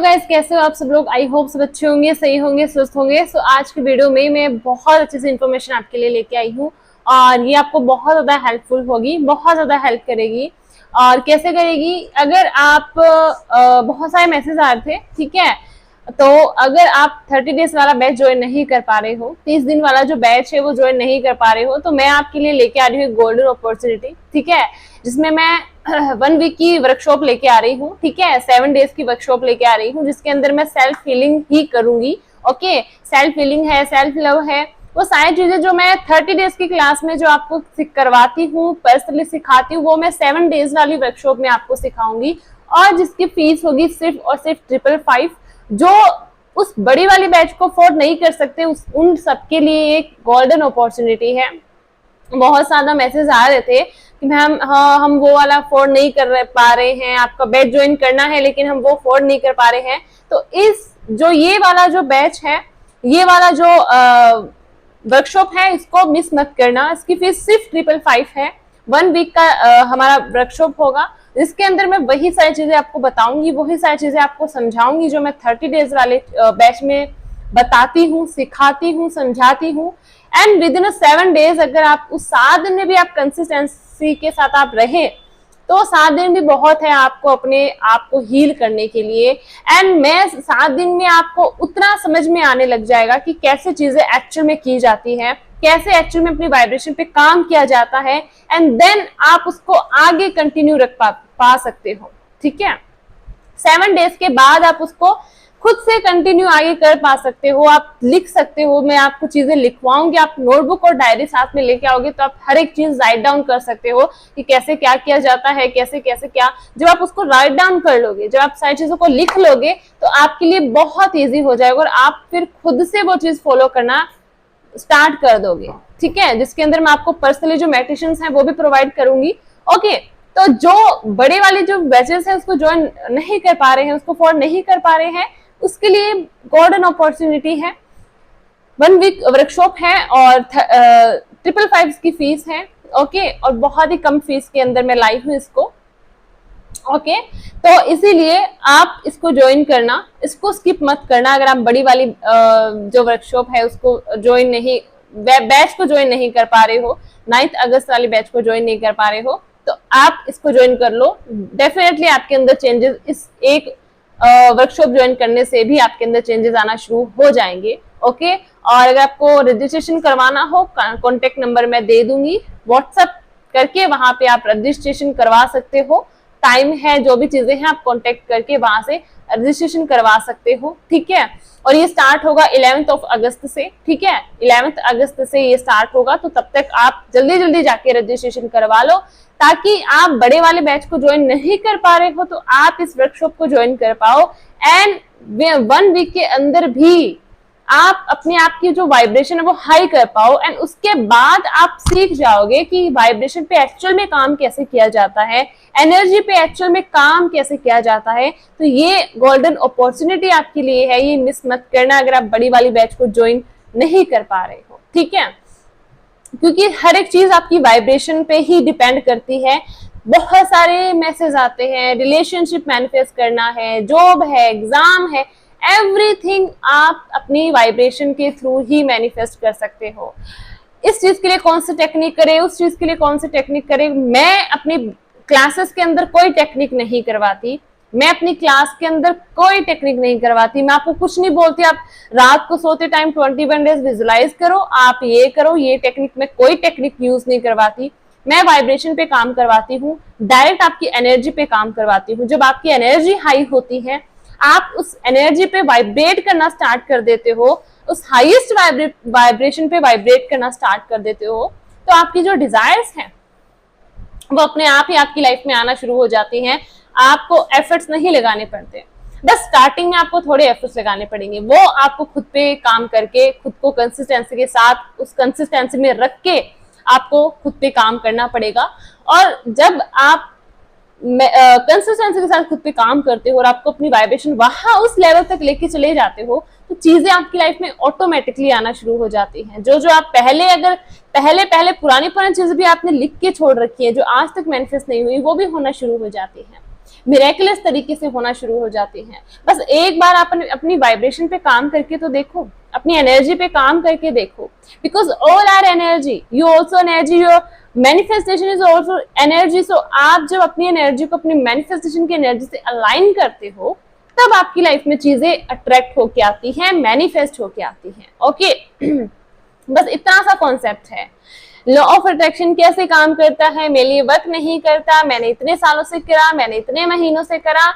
Guys, कैसे हो आप सब लोग। आई होप सब अच्छे होंगे, सही होंगे, स्वस्थ होंगे। सो आज की वीडियो में मैं बहुत अच्छी सी इन्फॉर्मेशन आपके लिए लेके आई हूँ और ये आपको बहुत ज़्यादा हेल्पफुल होगी, बहुत ज़्यादा हेल्प करेगी। और कैसे करेगी, अगर आप बहुत सारे मैसेज आ रहे थे, ठीक है, तो अगर आप 30 डेज वाला बैच ज्वाइन नहीं कर पा रहे हो, 30 दिन वाला जो बैच है वो ज्वाइन नहीं कर पा रहे हो, तो मैं आपके लिए लेके आ रही हूँ गोल्डन अपॉर्चुनिटी, ठीक है, जिसमें मैं 1 वीक की वर्कशॉप लेके आ रही हूँ, ठीक है, 7 डेज की वर्कशॉप लेके आ रही हूँ, जिसके अंदर मैं सेल्फ हीलिंग ही करूंगी। ओके, सेल्फ हीलिंग है, सेल्फ लव है, वो सारी चीजें जो मैं 30 डेज की क्लास में जो आपको करवाती हूँ, पर्सनली सिखाती हूँ, वो मैं 7 डेज वाली वर्कशॉप में आपको सिखाऊंगी। और जिसकी फीस होगी सिर्फ और सिर्फ 555, जो उस बड़ी वाली बैच को अफोर्ड नहीं कर सकते, उन सबके लिए एक गोल्डन अपॉर्चुनिटी है। बहुत ज्यादा मैसेज आ रहे थे कि मैम हाँ, हम वो वाला अफोर्ड नहीं कर पा रहे हैं, आपका बैच ज्वाइन करना है लेकिन हम वो अफोर्ड नहीं कर पा रहे हैं। तो इस जो ये वाला जो बैच है, ये वाला जो वर्कशॉप है, इसको मिस मत करना। इसकी फीस सिर्फ 555 है। 1 वीक का हमारा वर्कशॉप होगा, इसके अंदर मैं वही सारी चीजें आपको बताऊंगी, वही सारी चीजें आपको समझाऊंगी जो मैं 30 डेज वाले बैच में बताती हूँ, सिखाती हूँ, समझाती हूँ। एंड विद इन 7 डेज अगर आप उस 7 दिन में भी आप कंसिस्टेंसी के साथ आप रहे, तो 7 दिन भी बहुत है आपको अपने आप को हील करने के लिए। एंड मैं 7 दिन में आपको उतना समझ में आने लग जाएगा कि कैसे चीजें एक्चुअल में की जाती है, कैसे एक्चुअल में अपनी वाइब्रेशन पे काम किया जाता है, एंड देन आप उसको आगे कंटिन्यू रख पा सकते हो, ठीक है। 7 डेज के बाद आप उसको खुद से कंटिन्यू आगे कर पा सकते हो, आप लिख सकते हो, मैं आपको चीजें लिखवाऊंगी, आप नोटबुक और डायरी साथ में लेके आओगे तो आप हर एक चीज राइट डाउन कर सकते हो कि कैसे क्या किया जाता है, कैसे कैसे क्या। जब आप उसको राइट डाउन कर लोगे, जब आप सारी चीजों को लिख लोगे, तो आपके लिए बहुत ईजी हो जाएगा और आप फिर खुद से वो चीज फॉलो करना स्टार्ट कर दोगे, ठीक है। जिसके अंदर मैं आपको पर्सनली जो मेडिटेशंस हैं वो भी प्रोवाइड करूंगी। ओके, तो जो बड़े वाले जो बैचेस है उसको ज्वाइन नहीं कर पा रहे हैं, उसको अफोर्ड नहीं कर पा रहे हैं, उसके लिए गोल्डन अपॉर्चुनिटी है। 1 वीक वर्कशॉप है और 555 की फीस है। ओके, और बहुत ही कम फीस के अंदर मैं लाई हूँ इसको। ओके, तो इसीलिए आप इसको ज्वाइन करना, इसको स्किप मत करना। अगर आप बड़ी वाली जो वर्कशॉप है उसको ज्वाइन नहीं, बैच को ज्वाइन नहीं कर पा रहे हो, 9 अगस्त वाली बैच को ज्वाइन नहीं कर पा रहे हो, तो आप इसको ज्वाइन कर लो। डेफिनेटली आपके अंदर चेंजेस, इस एक वर्कशॉप ज्वाइन करने से भी आपके अंदर चेंजेस आना शुरू हो जाएंगे। ओके, और अगर आपको रजिस्ट्रेशन करवाना हो, कॉन्टेक्ट नंबर मैं दे दूंगी, व्हाट्सएप करके वहां पे आप रजिस्ट्रेशन करवा सकते हो। टाइम है, जो भी चीजें हैं आप कॉन्टेक्ट करके वहां से रजिस्ट्रेशन करवा सकते हो, ठीक है। और ये स्टार्ट होगा 11 अगस्त से, ठीक है, 11 अगस्त से ये स्टार्ट होगा। तो तब तक आप जल्दी जल्दी जाके रजिस्ट्रेशन करवा लो, ताकि आप बड़े वाले बैच को ज्वाइन नहीं कर पा रहे हो तो आप इस वर्कशॉप को ज्वाइन कर पाओ। एंड 1 वीक के अंदर भी आप अपने आप की जो वाइब्रेशन है वो हाई कर पाओ। एंड उसके बाद आप सीख जाओगे कि वाइब्रेशन पे एक्चुअल में काम कैसे किया जाता है, एनर्जी पे एक्चुअल में काम कैसे किया जाता है। तो ये गोल्डन अपॉर्चुनिटी आपके लिए है, ये मिस मत करना अगर आप बड़ी वाली बैच को ज्वाइन नहीं कर पा रहे हो, ठीक है। क्योंकि हर एक चीज आपकी वाइब्रेशन पे ही डिपेंड करती है। बहुत सारे मैसेज आते हैं, रिलेशनशिप मैनिफेस्ट करना है, जॉब है, एग्जाम है, एवरीथिंग आप अपनी वाइब्रेशन के थ्रू ही मैनिफेस्ट कर सकते हो। इस चीज के लिए कौन सी टेक्निक करें, उस चीज के लिए कौन सी टेक्निक करें, मैं अपनी क्लासेस के अंदर कोई टेक्निक नहीं करवाती, मैं अपनी क्लास के अंदर कोई टेक्निक नहीं करवाती। मैं आपको कुछ नहीं बोलती आप रात को सोते टाइम 21 डेज विजुलाइज करो, आप ये करो, ये टेक्निक, में कोई टेक्निक यूज नहीं करवाती। मैं वाइब्रेशन पे काम करवाती हूँ, डायरेक्ट आपकी एनर्जी पे काम करवाती हूँ। जब आपकी एनर्जी हाई होती है, आप उस एनर्जी पे वाइब्रेट करना स्टार्ट कर देते हो, उस हाईएस्ट वाइब्रेशन पे वाइब्रेट करना स्टार्ट कर देते हो, तो आपकी जो डिजायर्स हैं वो अपने आप ही आपकी लाइफ में आना शुरू हो जाती हैं। आपको एफर्ट्स नहीं लगाने पड़ते, बस स्टार्टिंग में आपको थोड़े एफर्ट्स लगाने पड़ेंगे, वो आपको खुद पे काम करके, खुद को कंसिस्टेंसी के साथ, उस कंसिस्टेंसी में रख के आपको खुद पे काम करना पड़ेगा। और जब आप कंसिस्टेंसी के साथ खुद पे काम करते हो और आपको अपनी वाइब्रेशन वहां उस लेवल तक लेके चले जाते हो, तो चीजें आपकी लाइफ में ऑटोमेटिकली आना शुरू हो जाती हैं। जो आप पहले अगर पुरानी चीजें भी आपने लिख के छोड़ रखी है, जो आज तक मैनिफेस्ट नहीं हुई, वो भी होना शुरू हो जाती है। मिरेकलस तरीके से होना शुरू हो जाती हैं। बस एक बार आप अपनी वाइब्रेशन पे काम करके तो देखो, अपनी एनर्जी पे काम करके देखो, because all are energy, you also energy, your manifestation is also energy. So आप जब अपनी एनर्जी को अपनी मैनिफेस्टेशन की एनर्जी से अलाइन करते हो, तब आपकी लाइफ में चीजें अट्रैक्ट होके आती हैं, मैनिफेस्ट होके आती हैं। ओके बस इतना सा कॉन्सेप्ट है। लॉ ऑफ अट्रैक्शन कैसे काम करता है, मेरे लिए वर्क नहीं करता, मैंने इतने सालों से करा, मैंने इतने महीनों से करा,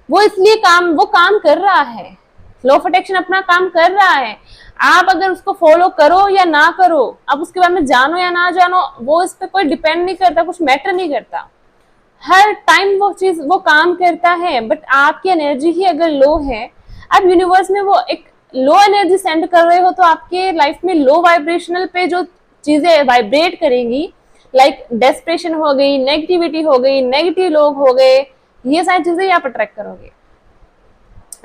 वो इसलिए वो काम कर रहा है। लॉ ऑफ अट्रैक्शन अपना काम कर रहा है। आप अगर उसको फॉलो करो या ना करो, आप उसके बारे में जानो या ना जानो, वो इस पर कोई डिपेंड नहीं करता, कुछ मैटर नहीं करता। हर टाइम वो चीज वो काम करता है। बट आपकी एनर्जी ही अगर लो है, आप यूनिवर्स में वो एक लो एनर्जी सेंड कर रहे हो, तो आपके लाइफ में लो वाइब्रेशनल पे जो चीजें वाइब्रेट करेंगी, लाइक डेस्परेशन हो गई, नेगेटिविटी हो गई, नेगेटिव लोग हो गए, ये सारी चीजें आप अट्रैक्ट करोगे।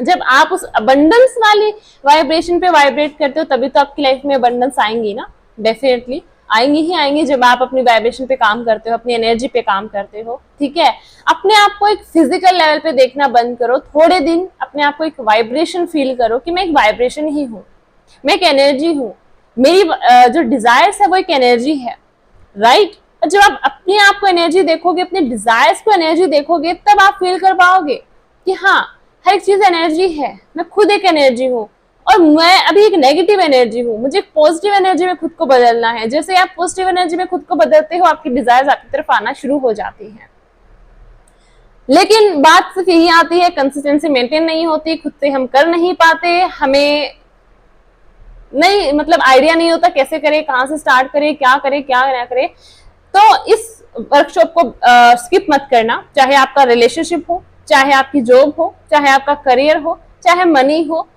जब आप उस अबंडेंस वाली वाइब्रेशन पे वाइब्रेट करते हो, तभी तो आपकी लाइफ में अबंडेंस आएंगी ना, डेफिनेटली आएंगी ही आएंगी। जब आप अपनी वाइब्रेशन पे काम करते हो, अपनी एनर्जी पे काम करते हो, ठीक है। अपने आप को एक फिजिकल लेवल पे देखना बंद करो, थोड़े दिन अपने आप को एक वाइब्रेशन फील करो कि मैं एक वाइब्रेशन ही हूँ, मैं एक एनर्जी हूँ, मेरी जो डिजायर्स है वो एक एनर्जी है, राइट। और जब आप अपने आप को एनर्जी देखोगे, अपने डिजायर्स को एनर्जी देखोगे, तब आप फील कर पाओगे कि हाँ, हर एक चीज एनर्जी है, मैं खुद एक एनर्जी हूँ, और मैं अभी एक नेगेटिव एनर्जी हूँ, मुझे एक पॉजिटिव एनर्जी में खुद को बदलना है। जैसे आप पॉजिटिव एनर्जी में खुद को बदलते हो, आपकी डिजायर्स आपकी तरफ आना शुरू हो जाती हैं। लेकिन बात सिर्फ यही आती है, कंसिस्टेंसी मेंटेन नहीं होती, खुद से हम कर नहीं पाते, हमें नहीं मतलब आइडिया नहीं होता कैसे करें, कहाँ से स्टार्ट करें, क्या करें, क्या ना करें। तो इस वर्कशॉप को स्किप मत करना, चाहे आपका रिलेशनशिप हो, चाहे आपकी जॉब हो, चाहे आपका करियर हो, चाहे मनी हो,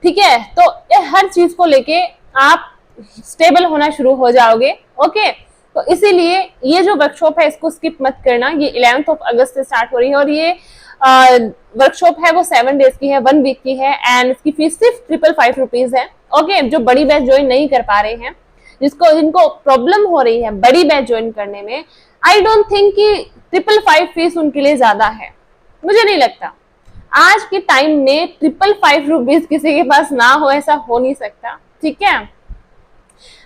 ठीक है। तो हर चीज को लेके आप स्टेबल होना शुरू हो जाओगे। ओके, तो इसीलिए ये जो वर्कशॉप है इसको स्किप मत करना। ये 11 अगस्त से स्टार्ट हो रही है, और ये वर्कशॉप है वो 7 डेज की है, 1 वीक की है, एंड इसकी फीस सिर्फ 555 रुपीज है। ओके, जो बड़ी बैच ज्वाइन नहीं कर पा रहे हैं, जिनको प्रॉब्लम हो रही है बड़ी बैच ज्वाइन करने में, आई डोंट थिंक कि 555 फीस उनके लिए ज्यादा है, मुझे नहीं लगता। आज के टाइम में 555 रुपीज किसी के पास ना हो, ऐसा हो नहीं सकता, ठीक है।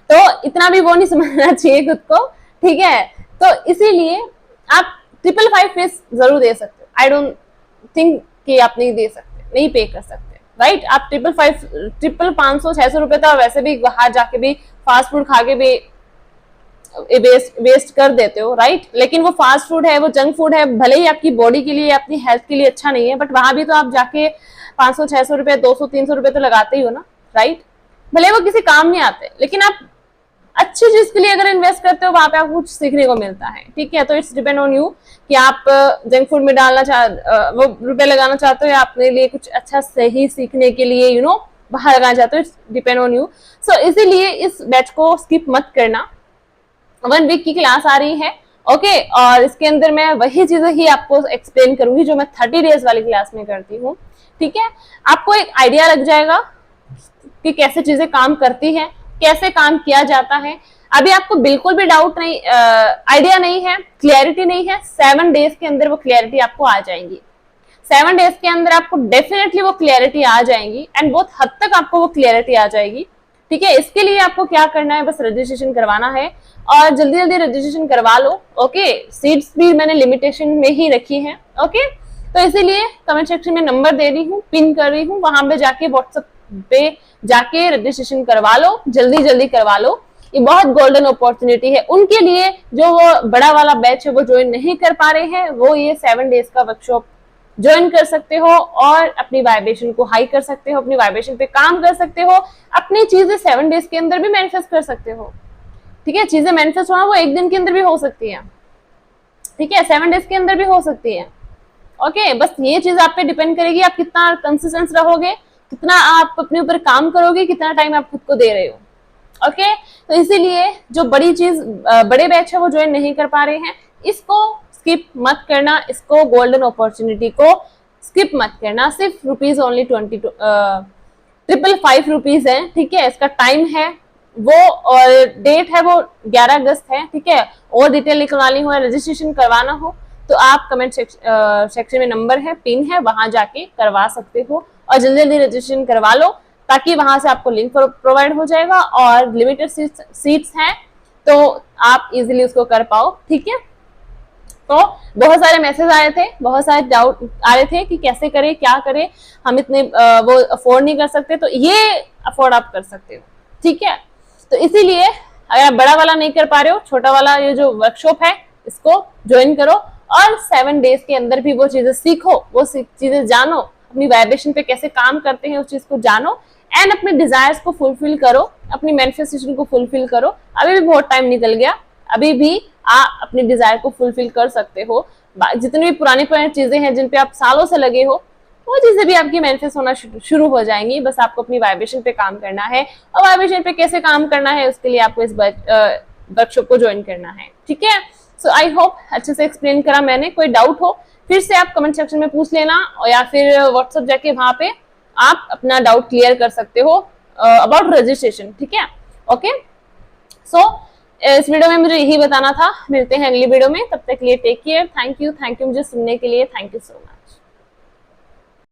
तो इतना भी वो नहीं समझना चाहिए खुद को, ठीक है। तो इसीलिए आप 555 फीस जरूर दे सकते हो। आई डोंट थिंक कि आप नहीं दे सकते, नहीं पे कर सकते, राइट। आप 500-600 रुपए तो वैसे भी बाहर जाके भी फास्ट फूड खा के भी वेस्ट कर देते हो, राइट। लेकिन वो फास्ट फूड है, वो जंक फूड है, भले ही आपकी बॉडी के लिए, अपनी हेल्थ के लिए अच्छा नहीं है, बट वहां भी तो आप जाके 500-600 रुपए, 200-300 रुपए तो लगाते ही हो ना, राइट। भले वो किसी काम नहीं आते, लेकिन आप अच्छी चीज के लिए अगर इन्वेस्ट करते हो, वहां पे आपको कुछ सीखने को मिलता है, ठीक है। तो इट्स डिपेंड ऑन यू कि आप जंक फूड में वो रुपए लगाना चाहते हो, या अपने लिए कुछ अच्छा सही सीखने के लिए बाहर लगाना चाहते हो। It's depend on you. So इसीलिए इस बैच को स्किप मत करना। 1 वीक की क्लास आ रही है, ओके, और इसके अंदर मैं वही चीजें ही आपको एक्सप्लेन करूंगी जो मैं 30 डेज वाली क्लास में करती हूँ, ठीक है। आपको एक आइडिया लग जाएगा कि कैसे चीजें काम करती हैं, कैसे काम किया जाता है। अभी आपको बिल्कुल भी डाउट नहीं, आइडिया नहीं है, क्लैरिटी नहीं है, 7 डेज के अंदर वो क्लैरिटी आपको आ जाएंगी। 7 डेज के अंदर आपको डेफिनेटली वो क्लैरिटी आ जाएंगी, एंड बहुत हद तक आपको वो क्लैरिटी आ जाएगी, ठीक है। इसके लिए आपको क्या करना है, बस रजिस्ट्रेशन करवाना है, और जल्दी जल्दी रजिस्ट्रेशन करवा लो, ओके। सीट्स भी मैंने लिमिटेशन में ही रखी है, ओके। तो इसीलिए कमेंट सेक्शन में नंबर दे रही हूँ, पिन कर रही हूँ, वहां पे जाके व्हाट्सएप पे जाके रजिस्ट्रेशन करवा लो, जल्दी जल्दी करवा लो। ये बहुत गोल्डन अपॉर्चुनिटी है उनके लिए जो वो बड़ा वाला बैच है वो ज्वाइन नहीं कर पा रहे हैं, वो ये 7 डेज का वर्कशॉप ज्वाइन कर सकते हो, और अपनी वाइब्रेशन को हाई कर सकते हो, अपनी वाइब्रेशन पे काम कर सकते हो, अपनी चीजें 7 डेज के अंदर भी मैनिफेस्ट कर सकते हो, ठीक है। चीजें मैनिफेस्ट होना वो 1 दिन के अंदर भी हो सकती है, ठीक है, 7 डेज के अंदर भी हो सकती है, ओके। बस ये चीज आप पे डिपेंड करेगी, आप कितना कंसिस्टेंस रहोगे, कितना आप अपने ऊपर काम करोगे, कितना टाइम आप खुद को दे रहे हो, ओके। तो इसीलिए जो बड़ी चीज बड़े बैच है वो ज्वाइन नहीं कर पा रहे हैं, इसको स्किप मत करना, इसको गोल्डन अपॉर्चुनिटी को स्किप मत करना। सिर्फ रुपीज ओनली 555 रुपीज है, ठीक है। इसका टाइम है वो, और डेट है वो 11 अगस्त है, ठीक है। और डिटेल निकलवानी हो, रजिस्ट्रेशन करवाना हो, तो आप कमेंट सेक्शन में नंबर है, पिन है, वहां जाके करवा सकते हो और जल्दी जल्दी रजिस्ट्रेशन करवा लो, ताकि वहां से आपको लिंक प्रोवाइड हो जाएगा और लिमिटेड सीट्स हैं तो आप इजीली उसको कर पाओ। ठीक है, तो बहुत सारे मैसेज आए थे, बहुत सारे डाउट आ रहे थे कि कैसे करें, क्या करें, हम इतने वो अफोर्ड नहीं कर सकते, तो ये अफोर्ड आप कर सकते हो। ठीक है, तो इसीलिए अगर आप बड़ा वाला नहीं कर पा रहे हो, छोटा वाला ये जो वर्कशॉप है इसको ज्वाइन करो और 7 डेज के अंदर भी वो चीजें सीखो, वो चीजें जानो, अपनी वाइब्रेशन पे कैसे काम करते हैं उस चीज को जानो एंड अपने डिजायर्स को फुलफिल करो, अपनी मैनिफेस्टेशन को फुलफिल करो। अभी भी बहुत टाइम निकल गया, अभी भी आप अपने डिजायर को फुलफिल कर सकते हो। जितनी भी पुरानी पुरानी चीजें हैं जिन पे आप सालों से लगे हो, वो चीजें भी आपकी मैनिफेस्ट होना शुरू हो जाएंगी। बस आपको अपनी वाइब्रेशन पे काम करना है, और वाइब्रेशन पे कैसे काम करना है उसके लिए आपको इस वर्कशॉप को ज्वाइन करना है। ठीक है, सो आई होप अच्छे से एक्सप्लेन करा मैंने। कोई डाउट हो फिर से आप कमेंट सेक्शन में पूछ लेना, और या फिर व्हाट्सएप जाके वहां पे आप अपना डाउट क्लियर कर सकते हो अबाउट रजिस्ट्रेशन। ठीक है, ओके। सो इस वीडियो में मुझे यही बताना था, मिलते हैं अगली वीडियो में, तब तक के लिए टेक केयर, थैंक यू मुझे सुनने के लिए, थैंक यू सो मच।